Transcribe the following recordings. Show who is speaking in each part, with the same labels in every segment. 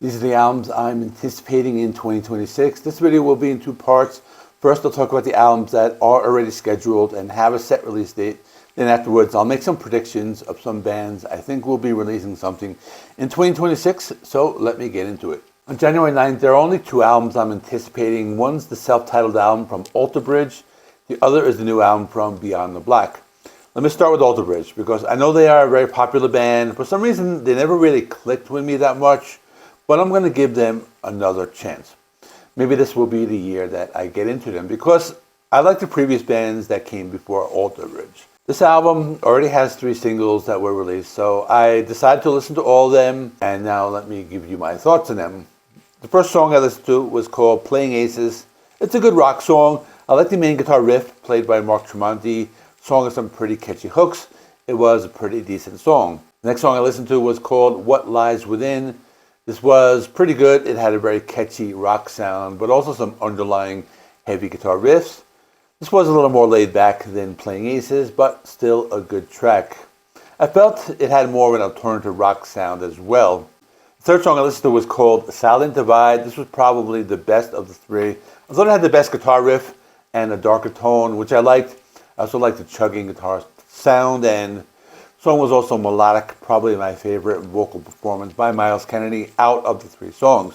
Speaker 1: These are the albums I'm anticipating in 2026. This video will be in two parts. First, I'll talk about the albums that are already scheduled and have a set release date. Then afterwards, I'll make some predictions of some bands I think will be releasing something in 2026. So let me get into it. On January 9th, there are only two albums I'm anticipating. One's the self-titled album from Alter Bridge. The other is the new album from Beyond the Black. Let me start with Alter Bridge because I know they are a very popular band. For some reason, they never really clicked with me that much, but I'm going to give them another chance. Maybe this will be the year that I get into them because I like the previous bands that came before Alter Bridge. This album already has 3 singles that were released, so I decided to listen to all of them, and now let me give you my thoughts on them. The first song I listened to was called Playing Aces. It's a good rock song. I like the main guitar riff played by Mark Tremonti. The song has some pretty catchy hooks. It was a pretty decent song. The next song I listened to was called What Lies Within. This was pretty good. It had a very catchy rock sound, but also some underlying heavy guitar riffs. This was a little more laid back than Playing Aces, but still a good track. I felt it had more of an alternative rock sound as well. The third song I listened to was called Silent Divide. This was probably the best of the 3. I thought it had the best guitar riff and a darker tone, which I liked. I also liked the chugging guitar sound, and the song was also melodic, probably my favorite vocal performance by Myles Kennedy out of the 3 songs.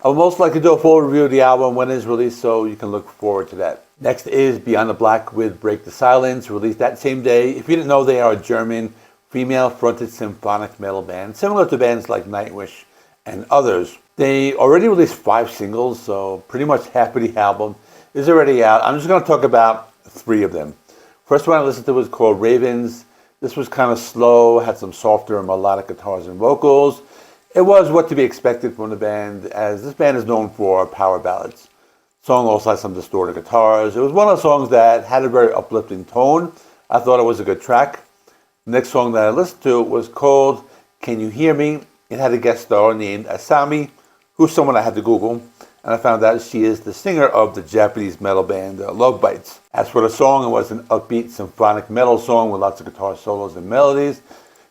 Speaker 1: I will most likely do a full review of the album when it is released, so you can look forward to that. Next is Beyond the Black with Break the Silence, released that same day. If you didn't know, they are a German female-fronted symphonic metal band, similar to bands like Nightwish and others. They already released 5 singles, so pretty much half of the album is already out. I'm just going to talk about 3 of them. First one I listened to was called Ravens. This was kind of slow, had some softer melodic guitars and vocals. It was what to be expected from the band, as this band is known for power ballads. The song also had some distorted guitars. It was one of the songs that had a very uplifting tone. I thought it was a good track. The next song that I listened to was called Can You Hear Me? It had a guest star named Asami, who's someone I had to Google, and I found out she is the singer of the Japanese metal band Love Bites. As for the song, it was an upbeat symphonic metal song with lots of guitar solos and melodies.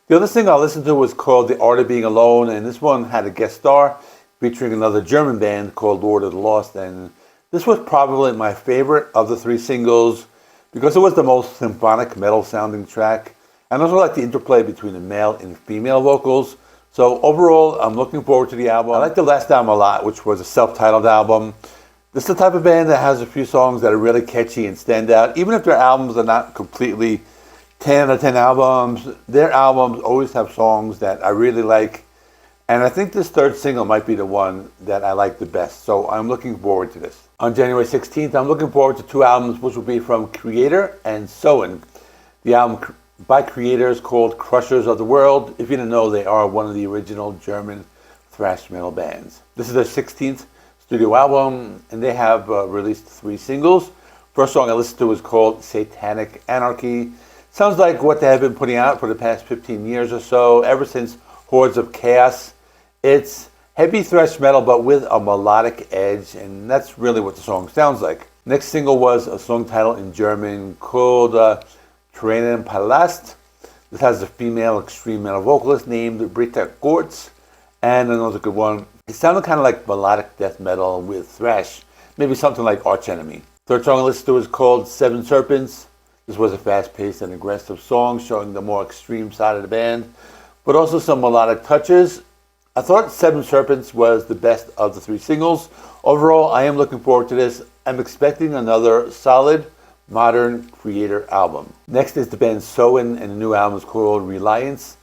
Speaker 1: The other thing I listened to was called The Art of Being Alone, and this one had a guest star featuring another German band called Lord of the Lost, and this was probably my favorite of the 3 singles because it was the most symphonic metal sounding track. And I also like the interplay between the male and female vocals. So overall, I'm looking forward to the album. I like the last album a lot, which was a self-titled album. This is the type of band that has a few songs that are really catchy and stand out. Even if their albums are not completely 10 out of 10 albums, their albums always have songs that I really like. And I think this 3rd single might be the one that I like the best. So I'm looking forward to this. On January 16th, I'm looking forward to 2 albums, which will be from Kreator and Soen. The album by Kreator called Crushers of the World. If you didn't know, they are one of the original German thrash metal bands. This is their 16th studio album, and they have released 3 singles. First song I listened to was called Satanic Anarchy. Sounds like what they have been putting out for the past 15 years or so, ever since Hordes of Chaos. It's heavy thrash metal, but with a melodic edge, and that's really what the song sounds like. Next single was a song title in German called Tränen Palast. This has a female extreme metal vocalist named Britta Gortz, and another good one. It sounded kind of like melodic death metal with thrash, maybe something like Arch Enemy. Third song I listened to was called Seven Serpents. This was a fast-paced and aggressive song showing the more extreme side of the band, but also some melodic touches. I thought Seven Serpents was the best of the 3 singles. Overall, I am looking forward to this. I'm expecting another solid, modern Kreator album. Next is the band Soen, and the new album is called Reliance.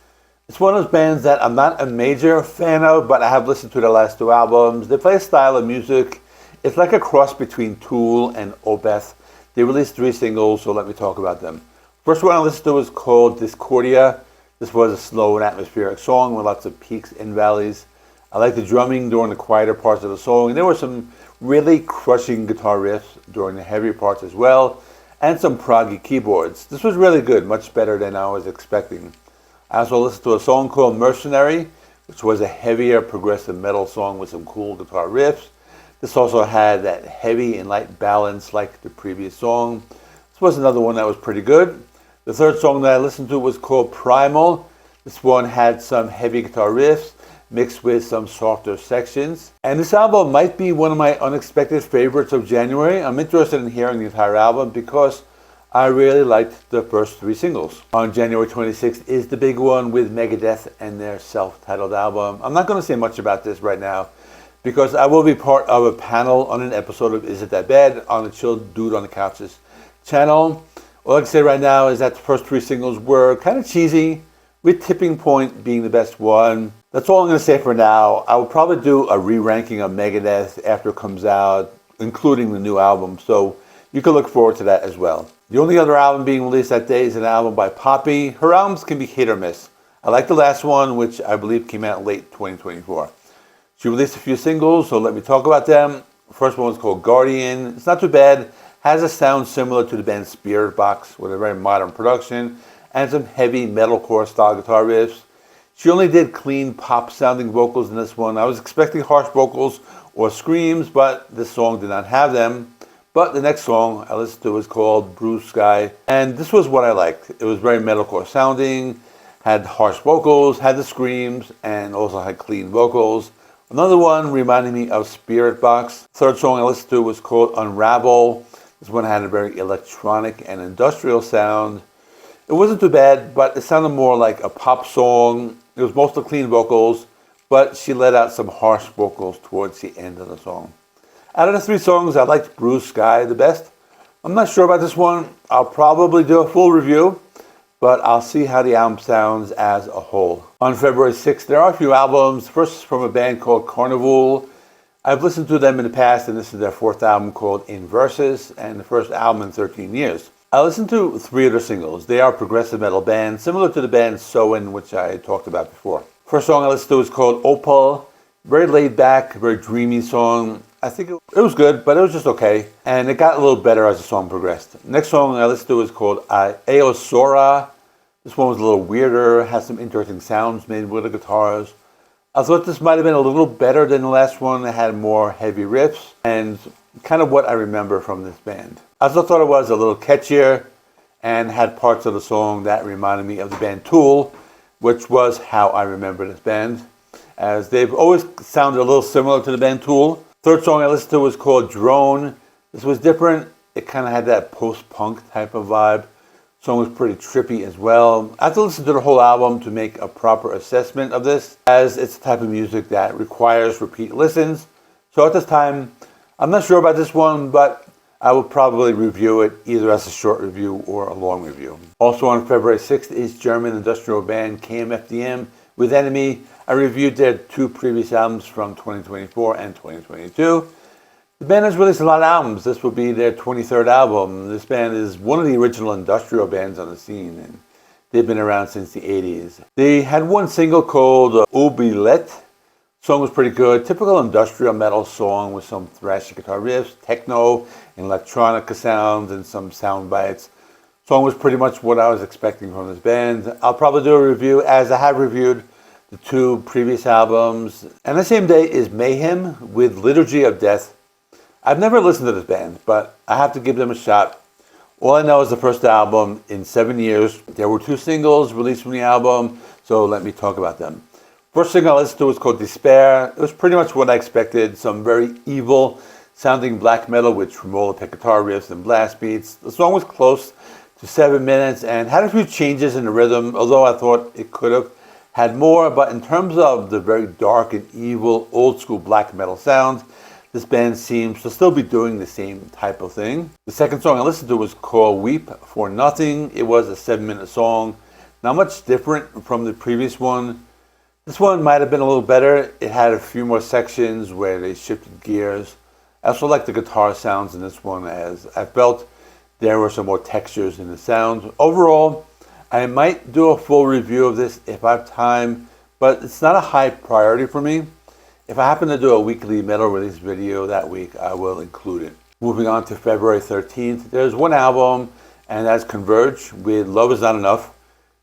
Speaker 1: It's one of those bands that I'm not a major fan of, but I have listened to their last 2 albums. They play a style of music. It's like a cross between Tool and Opeth. They released 3 singles, so let me talk about them. First one I listened to was called Discordia. This was a slow and atmospheric song with lots of peaks and valleys. I like the drumming during the quieter parts of the song, and there were some really crushing guitar riffs during the heavier parts as well, and some proggy keyboards. This was really good, much better than I was expecting. I also listened to a song called Mercenary, which was a heavier progressive metal song with some cool guitar riffs. This also had that heavy and light balance like the previous song. This was another one that was pretty good. The third song that I listened to was called Primal. This one had some heavy guitar riffs, mixed with some softer sections. And this album might be one of my unexpected favorites of January. I'm interested in hearing the entire album because I really liked the first 3 singles. On January 26th is the big one with Megadeth and their self-titled album. I'm not going to say much about this right now because I will be part of a panel on an episode of Is It That Bad on the Chill Dude on the Couch's channel. All I can say right now is that the first 3 singles were kind of cheesy, with Tipping Point being the best one. That's all I'm going to say for now. I will probably do a re-ranking of Megadeth after it comes out, including the new album, so you can look forward to that as well. The only other album being released that day is an album by Poppy. Her albums can be hit or miss. I like the last one, which I believe came out late 2024. She released a few singles, so let me talk about them. The first one was called Guardian. It's not too bad. Has a sound similar to the band Spiritbox with a very modern production and some heavy metalcore style guitar riffs. She only did clean pop sounding vocals in this one. I was expecting harsh vocals or screams, but this song did not have them. But the next song I listened to was called Blue Sky, and this was what I liked. It was very metalcore sounding, had harsh vocals, had the screams, and also had clean vocals. Another one reminded me of Spiritbox. Third song I listened to was called Unravel. This one had a very electronic and industrial sound. It wasn't too bad, but it sounded more like a pop song. It was mostly clean vocals, but she let out some harsh vocals towards the end of the song. Out of the 3 songs, I liked Blue Sky the best. I'm not sure about this one. I'll probably do a full review, but I'll see how the album sounds as a whole. On February 6th, there are a few albums. First, from a band called Carnival. I've listened to them in the past, and this is their 4th album called In Versus, and the first album in 13 years. I listened to 3 of their singles. They are a progressive metal band, similar to the band Soen, which I talked about before. First song I listened to was called Opal. Very laid back, very dreamy song. I think it was good, but it was just okay. And it got a little better as the song progressed. Next song I listened to was called Aosora. This one was a little weirder, has some interesting sounds made with the guitars. I thought this might have been a little better than the last one. It had more heavy riffs and kind of what I remember from this band. I also thought it was a little catchier and had parts of the song that reminded me of the band Tool, which was how I remember this band, as they've always sounded a little similar to the band Tool. Third song I listened to was called Drone. This was different. It kind of had that post-punk type of vibe. The song was pretty trippy as well. I have to listen to the whole album to make a proper assessment of this, as it's the type of music that requires repeat listens. So at this time, I'm not sure about this one, but I will probably review it either as a short review or a long review. Also on February 6th is German industrial band KMFDM with Enemy. I reviewed their 2 previous albums from 2024 and 2022. The band has released a lot of albums. This will be their 23rd album. This band is one of the original industrial bands on the scene, and they've been around since the 80s. They had one single called Oubliette. The song was pretty good. Typical industrial metal song with some thrashy guitar riffs, techno, and electronica sounds, and some sound bites. The song was pretty much what I was expecting from this band. I'll probably do a review, as I have reviewed the 2 previous albums. And the same day is Mayhem with Liturgy of Death. I've never listened to this band, but I have to give them a shot. All I know is the first album in 7 years. There were 2 singles released from the album, so let me talk about them. First single I listened to was called Despair. It was pretty much what I expected. Some very evil sounding black metal with tremolo tech guitar riffs and blast beats. The song was close to 7 minutes and had a few changes in the rhythm, although I thought it could have had more. But in terms of the very dark and evil old school black metal sound, this band seems to still be doing the same type of thing. The second song I listened to was called Weep for Nothing. It was a 7-minute song. Not much different from the previous one. This one might have been a little better. It had a few more sections where they shifted gears. I also like the guitar sounds in this one, as I felt there were some more textures in the sound. Overall, I might do a full review of this if I have time, but it's not a high priority for me. If I happen to do a weekly metal release video that week, I will include it. Moving on to February 13th, there's one album, and that's Converge with Love Is Not Enough.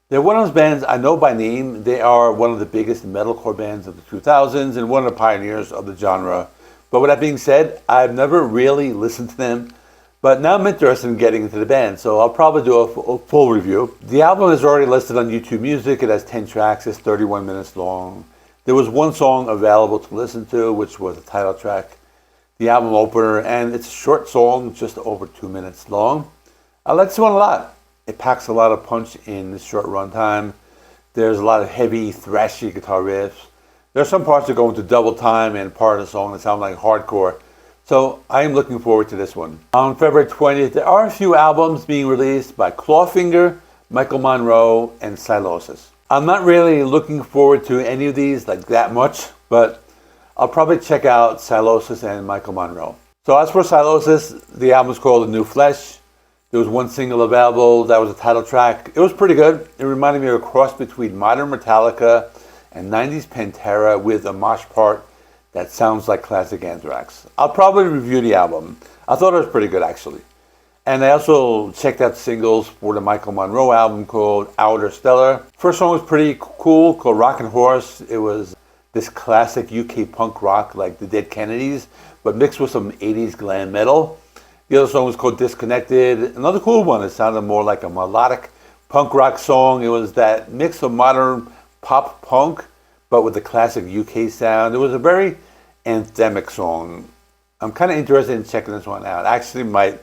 Speaker 1: They're one of those bands I know by name. They are one of the biggest metalcore bands of the 2000s and one of the pioneers of the genre. But with that being said, I've never really listened to them. But now I'm interested in getting into the band, so I'll probably do a full review. The album is already listed on YouTube Music. It has 10 tracks. It's 31 minutes long. There was one song available to listen to, which was the title track, the album opener, and it's a short song, just over 2 minutes long. I like this one a lot. It packs a lot of punch in this short runtime. There's a lot of heavy, thrashy guitar riffs. There are some parts that go into double time and part of the song that sound like hardcore. So I am looking forward to this one. On February 20th, there are a few albums being released by Clawfinger, Michael Monroe, and Sylosis. I'm not really looking forward to any of these like that much, but I'll probably check out Sylosis and Michael Monroe. So as for Sylosis, the album is called A New Flesh. There was one single available, that was a title track. It was pretty good. It reminded me of a cross between modern Metallica and 90s Pantera with a mosh part that sounds like classic Anthrax. I'll probably review the album. I thought it was pretty good, actually. And I also checked out singles for the Michael Monroe album called Outer Stellar. First song was pretty cool, called Rockin' Horse. It was this classic UK punk rock like the Dead Kennedys, but mixed with some 80s glam metal. The other song was called Disconnected. Another cool one. It sounded more like a melodic punk rock song. It was that mix of modern pop punk, but with the classic UK sound. It was a very anthemic song. I'm kind of interested in checking this one out. I actually might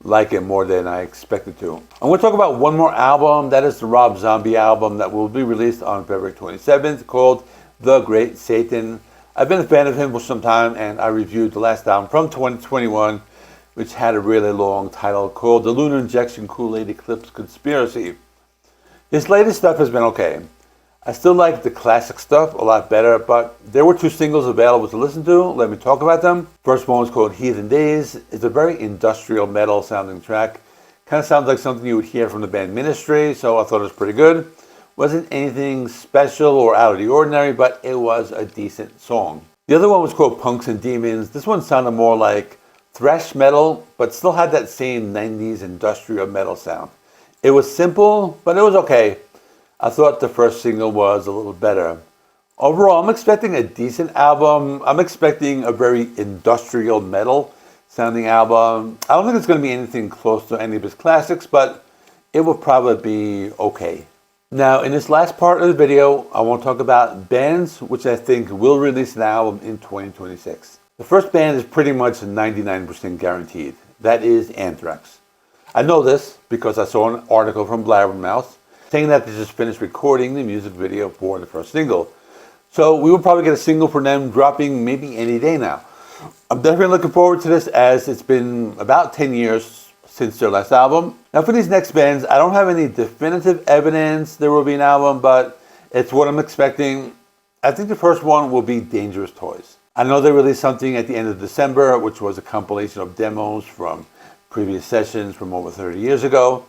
Speaker 1: like it more than I expected to. I'm going to talk about one more album. That is the Rob Zombie album that will be released on February 27th called The Great Satan. I've been a fan of him for some time, and I reviewed the last album from 2021, which had a really long title called The Lunar Injection Kool-Aid Eclipse Conspiracy. His latest stuff has been okay. I still like the classic stuff a lot better, but there were 2 singles available to listen to. Let me talk about them. First one was called Heathen Days. It's a very industrial metal sounding track. Kind of sounds like something you would hear from the band Ministry, so I thought it was pretty good. Wasn't anything special or out of the ordinary, but it was a decent song. The other one was called Punks and Demons. This one sounded more like thrash metal, but still had that same 90s industrial metal sound. It was simple, but it was okay. I thought the first single was a little better. Overall, I'm expecting a decent album. I'm expecting a very industrial metal sounding album. I don't think it's going to be anything close to any of his classics, but it will probably be okay. Now, in this last part of the video, I want to talk about bands which I think will release an album in 2026. The first band is pretty much 99% guaranteed. That is Anthrax. I know this because I saw an article from Blabbermouth saying that they just finished recording the music video for the first single. So we will probably get a single from them dropping maybe any day now. I'm definitely looking forward to this, as it's been about 10 years since their last album. Now for these next bands, I don't have any definitive evidence there will be an album, but it's what I'm expecting. I think the first one will be Dangerous Toys. I know they released something at the end of December, which was a compilation of demos from previous sessions from over 30 years ago.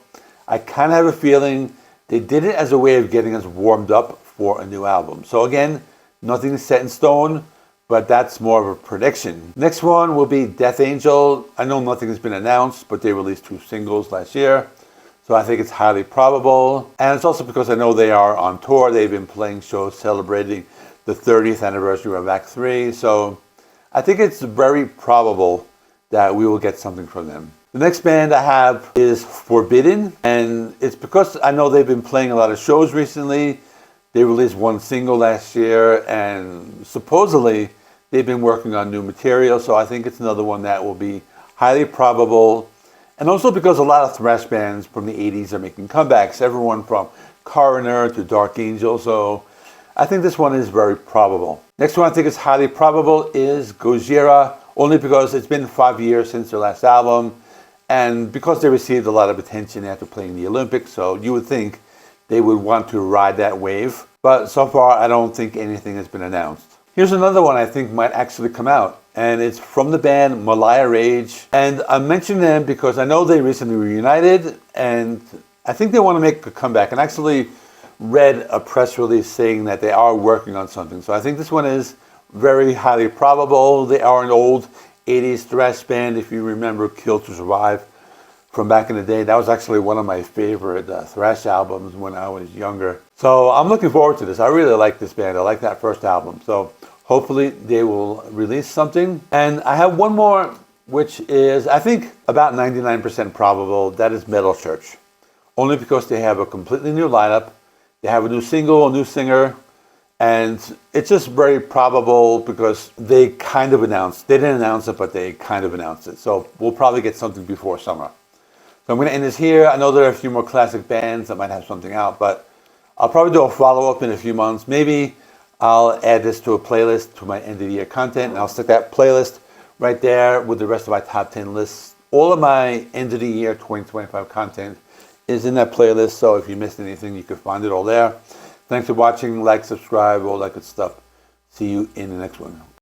Speaker 1: I kind of have a feeling they did it as a way of getting us warmed up for a new album. So again, nothing is set in stone, but that's more of a prediction. Next one will be Death Angel. I know nothing has been announced, but they released 2 singles last year, so I think it's highly probable. And it's also because I know they are on tour. They've been playing shows celebrating the 30th anniversary of Act 3, so I think it's very probable that we will get something from them. The next band I have is Forbidden, and it's because I know they've been playing a lot of shows recently. They released 1 single last year, and supposedly they've been working on new material, so I think it's another one that will be highly probable. And also because a lot of thrash bands from the 80s are making comebacks, everyone from Coroner to Dark Angel, so I think this one is very probable. Next one I think is highly probable is Gojira, only because it's been 5 years since their last album, and because they received a lot of attention after playing the Olympics, so you would think they would want to ride that wave. But so far, I don't think anything has been announced. Here's another one I think might actually come out, and it's from the band Malaya Rage. And I'm mentioning them because I know they recently reunited, and I think they want to make a comeback. And actually read a press release saying that they are working on something. So I think this one is very highly probable. They are an old 80s thrash band, if you remember Kill to Survive from back in the day. That was actually one of my favorite thrash albums when I was younger. So I'm looking forward to this. I really like this band. I like that first album. So hopefully they will release something. And I have one more, which is, I think, about 99% probable. That is Metal Church. Only because they have a completely new lineup. They have a new single, a new singer, And it's just very probable because they kind of announced, they didn't announce it, but they kind of announced it. So we'll probably get something before summer. So I'm going to end this here. I know there are a few more classic bands that might have something out, but I'll probably do a follow-up in a few months. Maybe I'll add this to a playlist to my end of the year content, and I'll stick that playlist right there with the rest of my top 10 lists. All of my end of the year 2025 content is in that playlist, so if you missed anything, you can find it all there. Thanks for watching, like, subscribe, all that good stuff. See you in the next one.